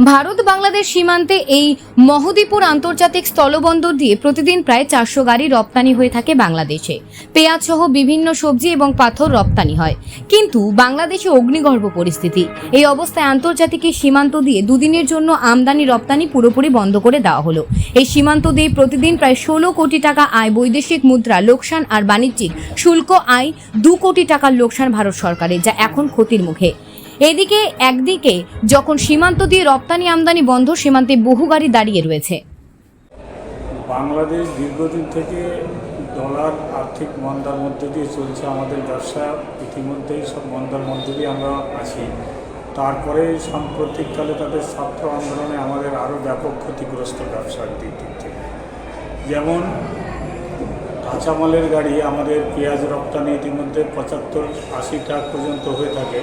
ভারত বাংলাদেশ সীমান্তে এই মহদীপুর আন্তর্জাতিক স্থলবন্দর দিয়ে প্রতিদিন প্রায় 400 গাড়ি রপ্তানি হয়ে থাকে বাংলাদেশে। পেঁয়াজ সহ বিভিন্ন সবজি এবং পাথর রপ্তানি হয়, কিন্তু বাংলাদেশে অগ্নিগর্ভ পরিস্থিতি। এই অবস্থায় আন্তর্জাতিক এই সীমান্ত দিয়ে দুদিনের জন্য আমদানি রপ্তানি পুরোপুরি বন্ধ করে দেওয়া হলো। এই সীমান্ত দিয়ে প্রতিদিন প্রায় 16 কোটি টাকা আয়, বৈদেশিক মুদ্রা লোকসান আর বাণিজ্যিক শুল্ক আয় 2 কোটি টাকার লোকসান ভারত সরকারের, যা এখন ক্ষতির মুখে। একদিকে যখন সীমান্ত দিয়ে রপ্তানি আমদানি বন্ধ, সীমান্তে বহু গাড়ি দাঁড়িয়ে রয়েছে। বাংলাদেশ দীর্ঘদিন থেকে ডলার আর্থিক মন্দার মধ্যে দিয়ে চলছে। আমাদের ব্যবসা ইতিমধ্যেই সব মন্দার মধ্যে দিয়ে আমরা আছি। তারপরে সাম্প্রতিককালে তাদের ছাত্র আন্দোলনে আমাদের আরও ব্যাপক ক্ষতিগ্রস্ত ব্যবসার দিক থেকে। যেমন কাঁচামালের গাড়ি, আমাদের পেঁয়াজ রপ্তানি ইতিমধ্যে 75-80 টাকা পর্যন্ত হয়ে থাকে,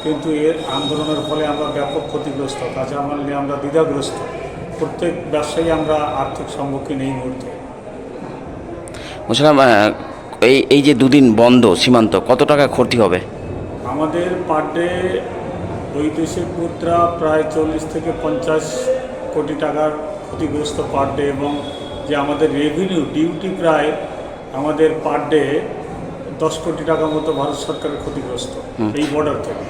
কিন্তু এর আন্দোলনের ফলে আমরা ব্যাপক ক্ষতিগ্রস্ত। কাঁচামাল নিয়ে আমরা দ্বিধাগ্রস্ত। প্রত্যেক ব্যবসায়ী আমরা আর্থিক সম্মুখীন এই মুহূর্তে। বলছিলাম, এই যে দুদিন বন্ধ সীমান্ত, কত টাকা ক্ষতি হবে? আমাদের পার ডে বৈদেশিক মুদ্রা প্রায় 40 থেকে 50 কোটি টাকার ক্ষতিগ্রস্ত পার ডে, এবং যে আমাদের রেভিনিউ ডিউটি প্রায় আমাদের পার ডে 10 কোটি টাকার মতো ভারত সরকারের ক্ষতিগ্রস্ত এই বর্ডার থেকে।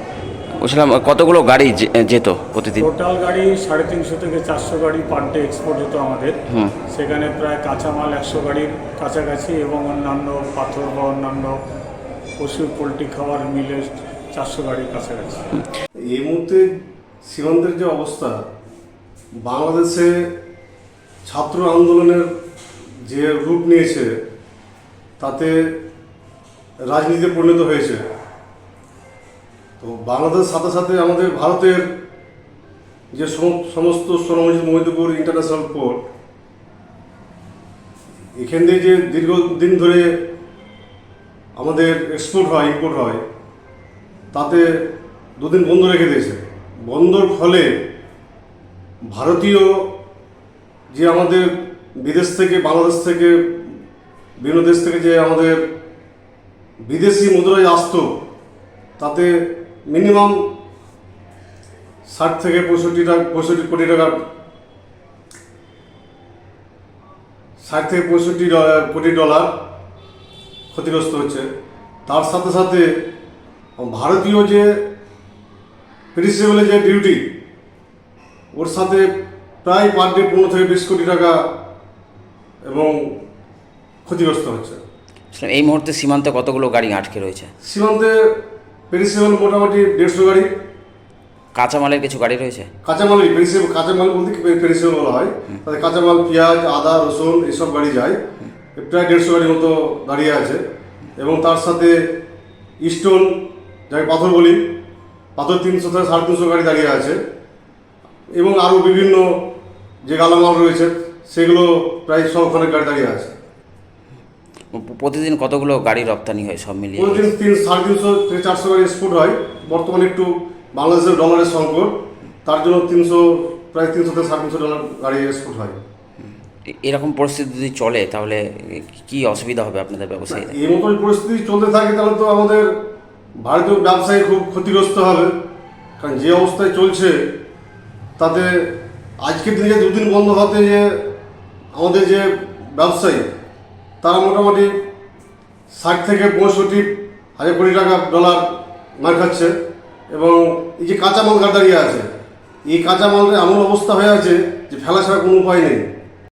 বলছিলাম, কতগুলো গাড়ি যেত প্রতিদিন? টোটাল গাড়ি 350 থেকে 400 গাড়ি পার ডে এক্সপোর্ট হতো আমাদের। সেখানে প্রায় কাঁচামাল 100 গাড়ির কাছাকাছি, এবং অন্যান্য পাথর বা অন্যান্য পশু পোলট্রি খাবার মিলে 400 গাড়ির কাছাকাছি। এই মুহূর্তে সীমান্তের যে অবস্থা, বাংলাদেশে ছাত্র আন্দোলনের যে রূপ নিয়েছে তাতে রাজনীতিতে পরিণত হয়েছে। তো বাংলাদেশের সাথে সাথে আমাদের ভারতের যে সমস্ত মহদীপুর ইন্টারন্যাশনাল পোর্ট, এখান দিয়ে যে দীর্ঘদিন ধরে আমাদের এক্সপোর্ট হয়, ইম্পোর্ট হয়, তাতে দুদিন বন্ধ রেখে দিয়েছে। বন্ধর ফলে ভারতীয় যে আমাদের বিদেশ থেকে, বাংলাদেশ থেকে, বিভিন্ন দেশ থেকে যে আমাদের বিদেশি মুদ্রায় আসতো, তাতে মিনিমাম 60 থেকে 65 কোটি টাকা, 60 থেকে 65 কোটি ডলার ক্ষতিগ্রস্ত হচ্ছে। তার সাথে সাথে ভারতীয় যে পেরিসেবলের যে ডিউটি, ওর সাথে প্রায় পার ডে 15 থেকে 20 কোটি টাকা এবং ক্ষতিগ্রস্ত হচ্ছে। এই মুহূর্তে সীমান্তে কতগুলো গাড়ি আটকে রয়েছে? সীমান্তে পেরিসেবল মোটামুটি 150 গাড়ি। কাঁচামালের কিছু গাড়ি রয়েছে? কাঁচামাল বলতে পেরিসেবল বলা হয়। তাদের কাঁচামাল, পেঁয়াজ, আদা, রসুন এইসব গাড়ি যায়। প্রায় 150 গাড়ির মতো দাঁড়িয়ে আছে। এবং তার সাথে স্টোন, যাকে পাথর বলি, পাথর 300 থেকে 350 গাড়ি দাঁড়িয়ে আছে। এবং আরও বিভিন্ন যে গালামাল রয়েছে সেগুলো প্রায় 100 খানেক গাড়ি দাঁড়িয়ে আছে। প্রতিদিন কতগুলো গাড়ি রপ্তানি হয় সব মিলিয়ে? প্রতিদিন 350 থেকে 400 গাড়ি এক্সপোর্ট হয়। বর্তমানে একটু বাংলাদেশের ডলারের সংকট, তার জন্য প্রায় 300 থেকে 350 ডলার গাড়ি এক্সপোর্ট হয়। এরকম পরিস্থিতি যদি চলে তাহলে কি অসুবিধা হবে আপনাদের ব্যবসায়ী? এই মতন পরিস্থিতি চলতে থাকে তাহলে তো আমাদের ভারতীয় ব্যবসায়ী খুব ক্ষতিগ্রস্ত হবে। কারণ যে অবস্থায় চলছে তাতে আজকের দিনে দুদিন বন্ধ হতে যে আমাদের যে ব্যবসায়ী, তারা মোটামুটি 60 থেকে 65 হাজার কোটি টাকা ডলার মার খাচ্ছে। এবং এই যে কাঁচামাল দাঁড়িয়ে আছে, এই কাঁচামালের এমন অবস্থা হয়ে আছে যে ফেলা ছাড়া কোনো উপায় নেই।